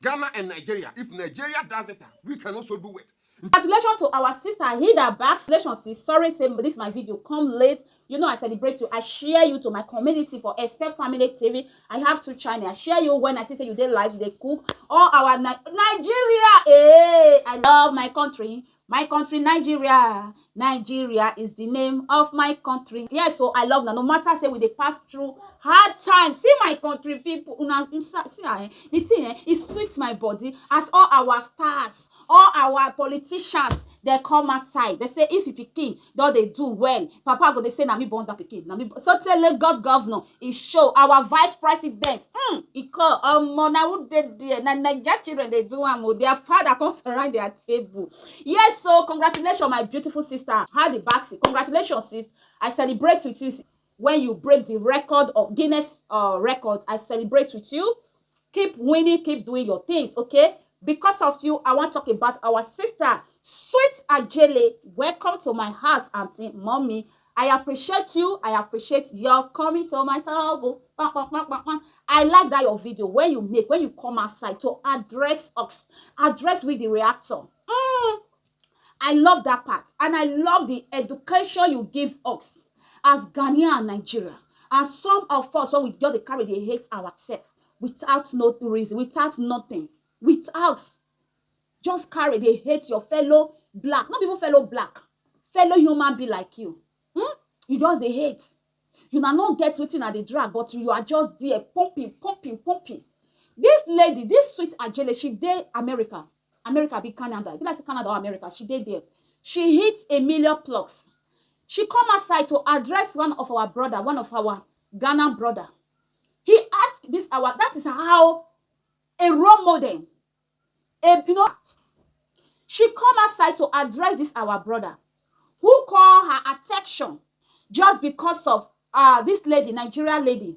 Ghana and Nigeria. If Nigeria does it, we can also do it. Congratulations to our sister Hilda back. Congratulations, sorry, say this my video come late. You know I celebrate you. I share you to my community for Esther Family TV. I have 2 channels. I share you when I see say you dey live, you dey cook. All our Nigeria, I love my country. My country, Nigeria. Nigeria is the name of my country. Yes, so I love now. No matter say we dey pass through hard times. See my country people. See, the thing it sweet my body as all our stars, all our politicians, they come outside. They say if you pikin, don't they do well? Papa go they say na me born that pikin. Na me. So tell Lagos governor, he show our vice president. He call na who dey there? Na Naija children they do am. Their father come surround their table. Yes, so congratulations, my beautiful sister. How the backseat. Congratulations, sis. I celebrate with you when you break the record of Guinness record. I celebrate with you. Keep winning, keep doing your things, okay? Because of you, I want to talk about our sister, sweet Adjeley. Welcome to my house, auntie, mommy. I appreciate you. I appreciate your coming to my table. I like that your video when you come outside to address us, address with the reactor. I love that part, and I love the education you give us as Ghanaian and Nigeria. And some of us, when we just carry the hate ourselves without no reason, without nothing, without just carry they hate your fellow black, not even fellow black, fellow human being like you. You just they hate. You not get with you at the drag, but you are just there pumping. This lady, this sweet Adjeley, she did America be Canada, be like Canada or America. She did there. She hits 1 million plus. She come outside to address one of our brother, one of our Ghana brother. He asked this our, that is how a role model, she come outside to address this our brother who call her attention just because of this lady, Nigerian lady,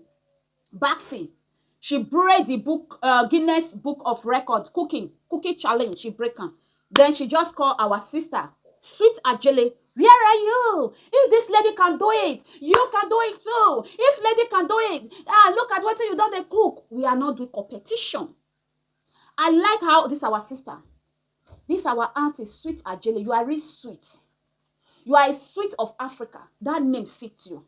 Baxi. She break the book, Guinness Book of Record, cooking challenge. She break her. Then she just call our sister, sweet Adjeley. Where are you? If this lady can do it, you can do it too. If lady can do it, look at what you done they cook. We are not doing competition. I like how this our sister, this our auntie, sweet Adjeley. You are really sweet. You are a sweet of Africa. That name fits you.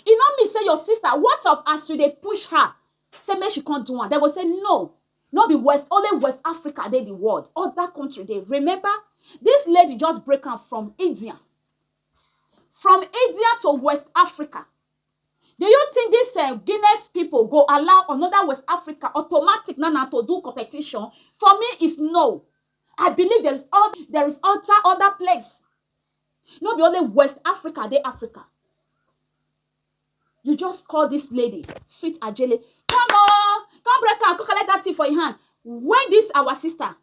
You know me say your sister, what of as you they push her? Say make she can't do one. They will say no. Not be West, only West Africa they the world. Other country they. Remember, this lady just break out from India. From India to West Africa. Do you think this Guinness people go allow another West Africa automatic now to do competition? For me, it's no. I believe there is other place. Not be only West Africa, they Africa. You just call this lady, sweet Adjeley. Come on, come break her, collect that thing for your hand. When this our sister,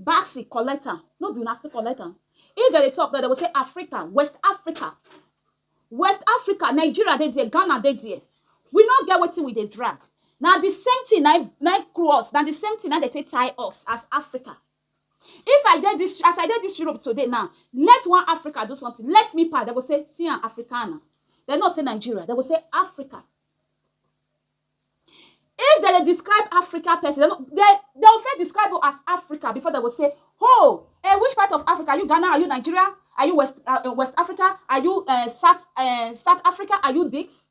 Baxi collector, no be nasty collector. If they talk, they will say Africa, West Africa, Nigeria, they there, Ghana, they there. We not get waiting with the drag. Now the same thing, I cross. Now the same thing, now they take tie us as Africa. If I did this, as I did this Europe today, now let one Africa do something. Let me part. They will say, see an Africana. They not say Nigeria. They will say Africa. If they describe Africa person, they'll first describe you as Africa before they will say, oh, which part of Africa? Are you Ghana? Are you Nigeria? Are you West Africa? Are you South Africa? Are you Dix?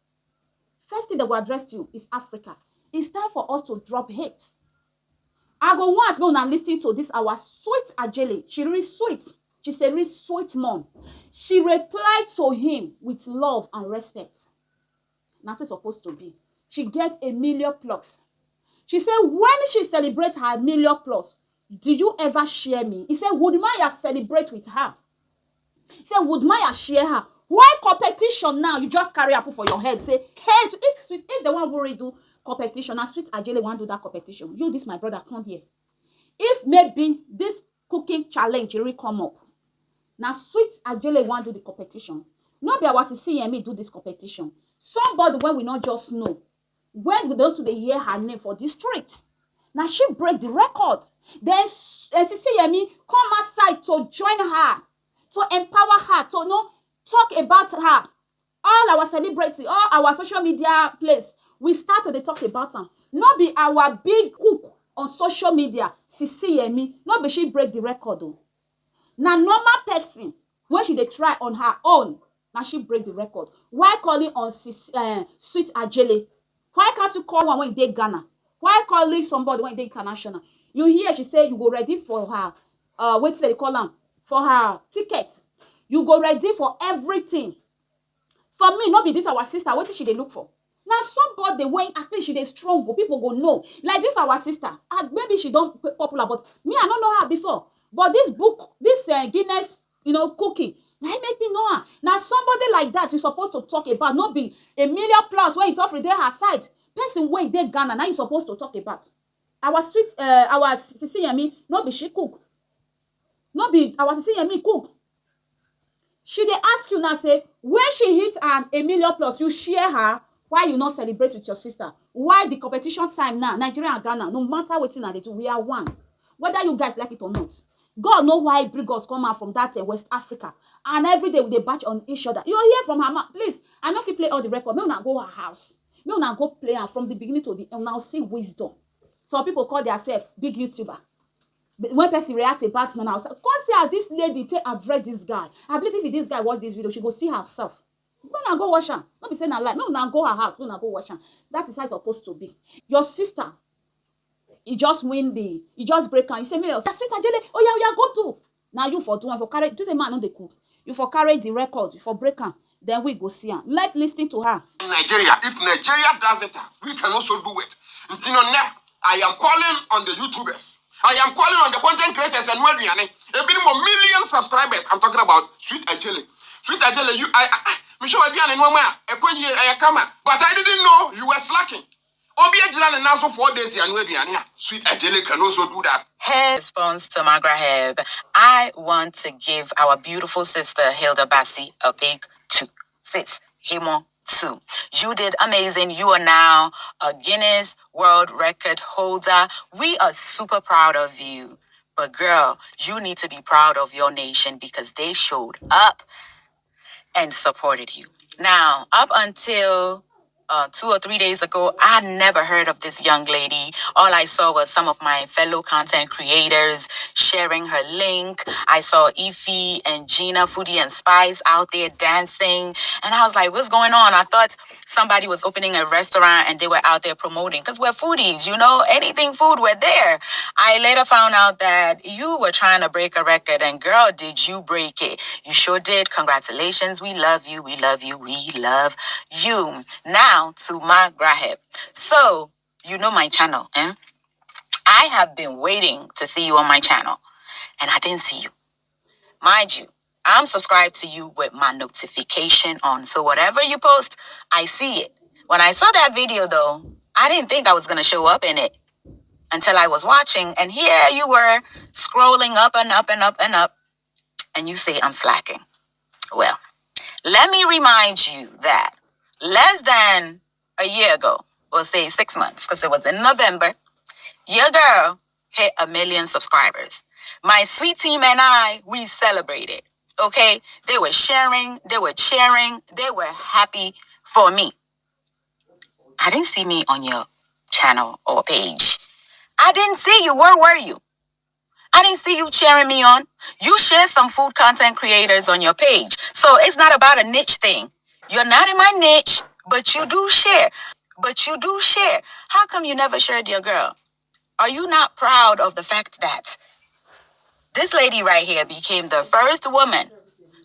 First thing they will address you is Africa. It's time for us to drop hate. I go want me to listen to this our sweet Adjeley. She really sweet. She's a really sweet mom. She replied to him with love and respect. That's what it's supposed to be. She gets 1 million plus. She said, when she celebrates her 1 million plus, did you ever share me? He said, would Maya celebrate with her? He said, would Maya share her? Why competition now? You just carry up for your head. Say, hey, so if they want to really do competition, and sweet Adjeley want to do that competition, you, this my brother, come here. If maybe this cooking challenge really come up, now sweet Adjeley want to do the competition. Not be I was to see Emmy do this competition. Somebody when we not just know, when we don't to the hear her name for this street. Now she break the record. Then see Emmy come outside to join her, to empower her, to know, talk about her. All our celebrity, all our social media place, we start to talk about her. Not be our big cook on social media, Sisi Emmy, no be she break the record o. Na normal person when she dey try on her own, na she break the record. Why calling on sweet Adjeley? Why can't you call one when dey Ghana? Why calling somebody when dey international? You hear she say you go ready for her wetin dem dey call am, for her ticket. You go ready for everything. For me, no be this our sister, wetin she dey look for? Na somebody wey at least she dey strong, people go know. Like this our sister, and maybe she don popular, but me I no know her before. But this book, this Guinness, cooking, na make me know her. Na somebody like that you supposed to talk about, no be a million plus when it's offering dey her side. Person wey dey Ghana, na you supposed to talk about. Our sweet, our Sisi Yemi, no be she cook. No be our Sisi Yemi cook. She dey ask you now, say, when she hit a million plus, you share her. Why you not celebrate with your sister? Why the competition time now, Nigeria and Ghana, no matter what they do, we are one. Whether you guys like it or not. God know why he bring us come out from that West Africa. And every day we dey batch on each other. You hear from her mouth. Please, I know if you play all the record, may una go her house. May una go play her from the beginning to the end. Now see wisdom. Some people call themselves big YouTuber. When person react about now, come see how this lady take address this guy. I believe if this guy watch this video, she go see herself. When I go wash her, not be saying I lie. No, now go her house. When I go wash her, that is how it's supposed to be. Your sister, you just you just break her. You say, me, your sister Adjeley, oh yeah, go do. Now you for do and for carry. Just a man on the cook. You for carry the record. You for break her. Then we go see her. Let's listen to her. In Nigeria, if Nigeria does it, we can also do it. I am calling on the YouTubers. I am calling on the content creators and a bit more million subscribers. I'm talking about Sweet Adjeley. Sweet Adjeley, but I didn't know you were slacking. Now 4 days and Sweet Adjeley can also do that. Hey, response to Magra Heb. I want to give our beautiful sister Hilda Bassi a big 2. Sis, Himo 2. You did amazing. You are now a Guinness World Record holder. We are super proud of you. But girl, you need to be proud of your nation because they showed up and supported you. Now, up until 2 or 3 days ago, I never heard of this young lady. All I saw was some of my fellow content creators sharing her link. I saw Ify and Gina, Foodie and Spice out there dancing. And I was like, what's going on? I thought somebody was opening a restaurant and they were out there promoting. Because we're foodies, anything food, we're there. I later found out that you were trying to break a record. And girl, did you break it? You sure did. Congratulations. We love you. We love you. We love you. Now, to my Graheb. So, you know my channel, eh? I have been waiting to see you on my channel, and I didn't see you. Mind you, I'm subscribed to you with my notification on, so whatever you post, I see it. When I saw that video, though, I didn't think I was going to show up in it until I was watching, and here you were scrolling up and up and up and up, and you say I'm slacking. Well, let me remind you that less than a year ago, we'll say 6 months, because it was in November, your girl hit 1 million subscribers. My sweet team and I, we celebrated, okay? They were sharing, they were cheering, they were happy for me. I didn't see me on your channel or page. I didn't see you. Where were you? I didn't see you cheering me on. You share some food content creators on your page. So it's not about a niche thing. You're not in my niche, but you do share. How come you never shared your girl? Are you not proud of the fact that this lady right here became the first woman,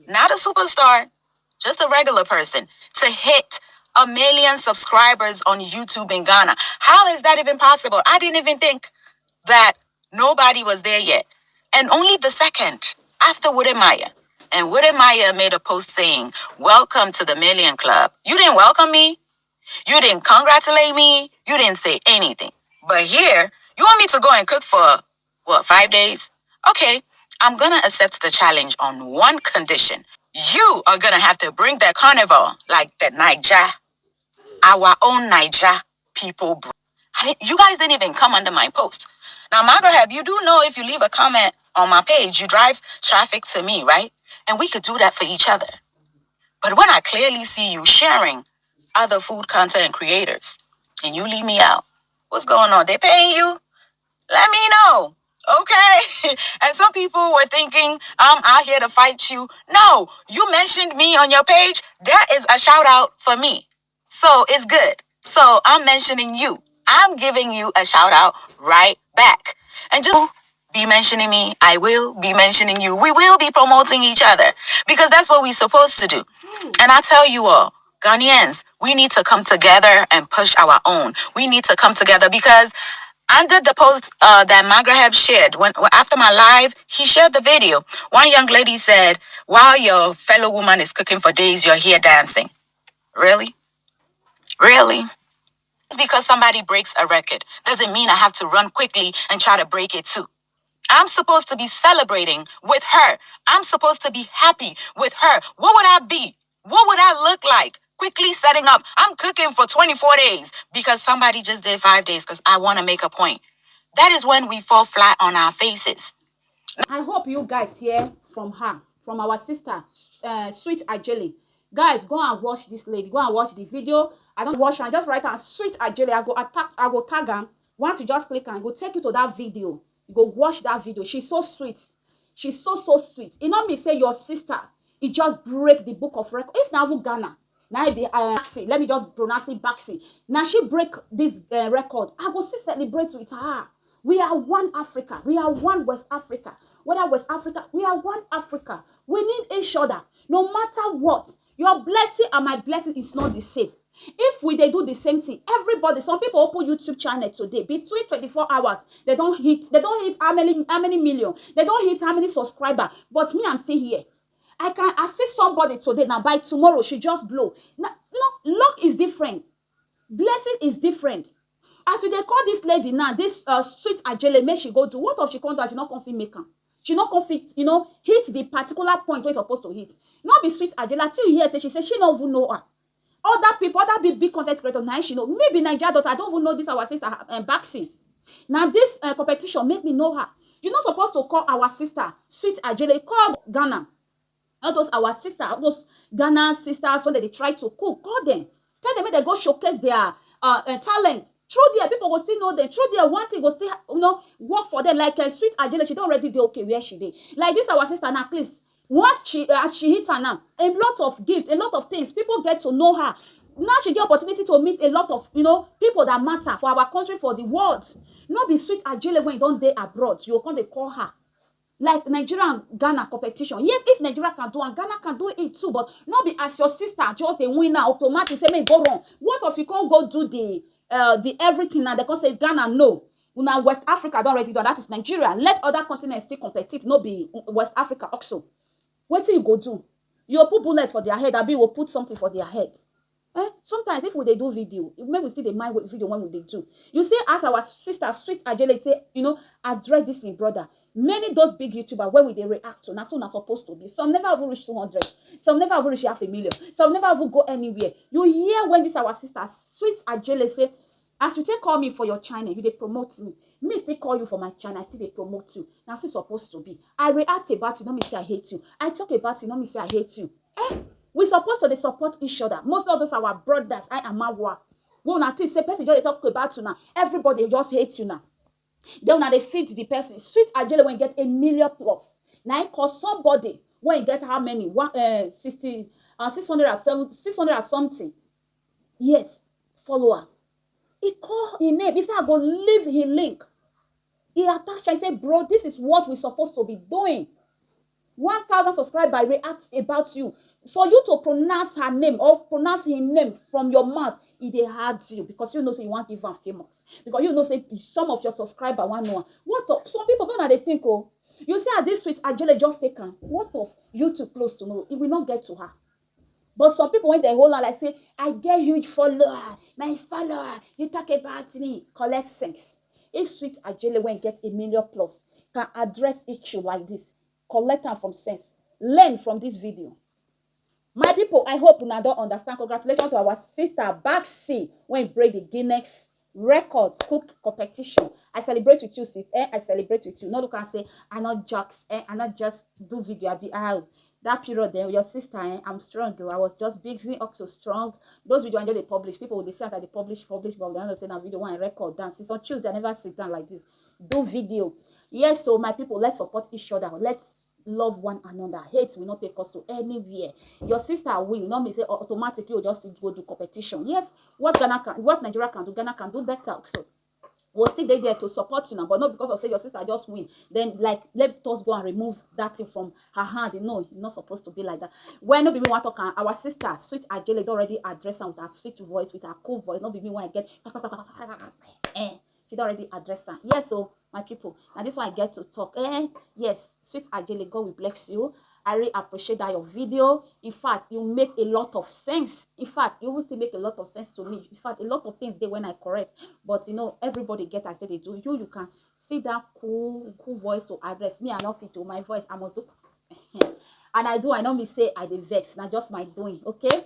not a superstar, just a regular person, to hit 1 million subscribers on YouTube in Ghana? How is that even possible? I didn't even think that nobody was there yet. And only the second after Maya. And Maya made a post saying, welcome to the Million Club. You didn't welcome me. You didn't congratulate me. You didn't say anything. But here, you want me to go and cook for, 5 days? Okay, I'm going to accept the challenge on one condition. You are going to have to bring that carnival like the Naija, our own Naija people. You guys didn't even come under my post. Now, Margaret, you do know if you leave a comment on my page, you drive traffic to me, right? And we could do that for each other. But when I clearly see you sharing other food content creators and you leave me out, what's going on? They paying you? Let me know. Okay. And some people were thinking, I'm out here to fight you. No, you mentioned me on your page. That is a shout out for me. So it's good. So I'm mentioning you. I'm giving you a shout out right back. And just be mentioning me. I will be mentioning you. We will be promoting each other because that's what we're supposed to do. And I tell you all, Ghanaians, we need to come together and push our own. We need to come together because under the post that Magraheb shared, when after my live, he shared the video. One young lady said, "While your fellow woman is cooking for days, you're here dancing." Really, really. Just because somebody breaks a record doesn't mean I have to run quickly and try to break it too. I'm supposed to be celebrating with her. I'm supposed to be happy with her. What would I be? What would I look like? Quickly setting up. I'm cooking for 24 days because somebody just did 5 days because I want to make a point. That is when we fall flat on our faces. I hope you guys hear from her, from our sister, Sweet Adjeley. Guys, go and watch this lady. Go and watch the video. I don't watch her. Just write her Sweet Adjeley. I go tag her. Once you just click and go take you to that video. You go watch that video. She's so sweet. She's so sweet. You know me say your sister. It just break the book of record. If now Ghana. Now it be Baxi. Let me just pronounce it Baxi. Now she break this record. I go still celebrate with her. We are one Africa. We are one West Africa. Whether West Africa, we are one Africa. We need each other. No matter what, your blessing and my blessing is not the same. If they do the same thing, everybody, some people open YouTube channel today, between 24 hours, they don't hit how many million, they don't hit how many subscribers. But me, I'm still here. I can assist somebody today. Now by tomorrow, she just blow. Now, luck is different. Blessing is different. As they call this lady now, this Sweet Adjeley, make she go do. What if she can't do? She not confident make her. She not confident, hit the particular point where it's supposed to hit. Not be Sweet Adjeley. Till you hear say she say she don't even know her. Other people, other big content creators, now she know. Maybe Naija Daughter, I don't even know this our sister Baxi. Now this competition make me know her. You're not supposed to call our sister Sweet Adjeley. Call Ghana. All those our sister, all those Ghana sisters when they try to cook, call them. Tell them when they go showcase their talent. Through there, people will still know them. Through there, one thing will still work for them. Like Sweet Adjeley, she don't already do okay where she did. Like this our sister now, please. Once she hit her now, a lot of gifts, a lot of things. People get to know her. Now she get opportunity to meet a lot of people that matter for our country, for the world. Not be Sweet Adjeley when you don't date abroad. You come they call her. Like Nigeria and Ghana competition. Yes, if Nigeria can do and Ghana can do it too, but not be as your sister just the winner automatically say me go wrong. What if you can't go do the everything and they can say Ghana no? Now West Africa don't already do that is Nigeria. Let other continents still compete, not be West Africa also. What do you go do? You put bullet for their head, Abi will put something for their head. Sometimes if they do video, maybe we see the mind video when they do. You see, as our sister Sweet Adjeley say, address this in brother. Many those big YouTubers when they react to, that's what not supposed to be. Some never even reach 200. Some never even reach 500,000. Some never even go anywhere. You hear when this our sister Sweet Adjeley say, as you take call me for your channel, you they promote me. Me still call you for my channel, I still they promote you. Now it's supposed to be. I react about you, not me say I hate you. I talk about you, not me say I hate you. We supposed to support each other. Most of those are our brothers. I am Mawa. We not say person just talk about you now. Everybody just hates you now. Then when they feed the person, Sweet Adjeley when get 1 million plus. Now it cost somebody when you get how many? 600 or something. Yes, follower. He call his name. He said I go leave his link. He attached. I said, bro, this is what we're supposed to be doing. 1,000 subscribers react about you. For you to pronounce her name or pronounce his name from your mouth, it hard you because say you want to give her famous. Because say some of your subscribers want know. What of some people don't know they think, oh, you see this Sweet Adjeley just taken. What of you too close to know? It will not get to her. But some people when they hold on like say, I get huge follower, my follower, you talk about me, collect sense. If Sweet Adjeley when get 1 million plus can address issue like this, collect them from sense. Learn from this video. My people, I hope una don't understand. Congratulations to our sister Baxi when break the Guinness record cook competition. I celebrate with you, sis. I celebrate with you. No look and say I not jokes. I not just do video. I be out. That period then your sister, I'm strong. I was just busy, also strong. Those videos I know they publish. People will say that they publish, but they don't say that video one record dance. It's on Tuesday. I never sit down like this. Do video. Yes, so my people, let's support each other. Let's love one another. Hate will not take us to anywhere. Your sister win. Not me say automatically you just go do competition. Yes, what Nigeria can do, Ghana can do better. So we'll still there to support you now, but not because of say your sister just win. Then like let us go and remove that thing from her hand. No, it's not supposed to be like that. When no be me want to talk, our sister sweet Adjeley already address her with her sweet voice, with her cool voice. Not be me when I get she already address her. Yes, so my people, now this one I get to talk. Yes, sweet Adjeley, God will bless you. I really appreciate that your video. In fact, you make a lot of sense. In fact, you will still make a lot of sense to me. In fact, a lot of things they when I correct. But you know, everybody get as they do. You can see that cool voice to address me. I not fit to my voice. I must do and I do. I know me say I dey vex. Now just my doing. Okay.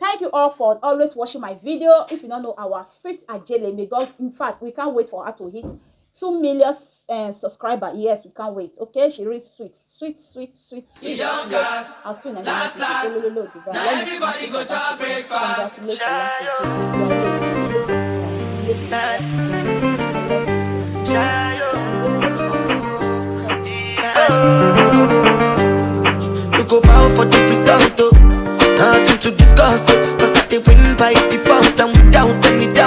Thank you all for always watching my video. If you don't know our sweet Adjeley, may God, in fact, we can't wait for her to hit 2 million subscribers. Yes, we can't wait. Okay, she really sweet. Yes. I'll soon everybody go to breakfast. You go bow for the result, nothing to discuss, cause I did win by default and without any doubt.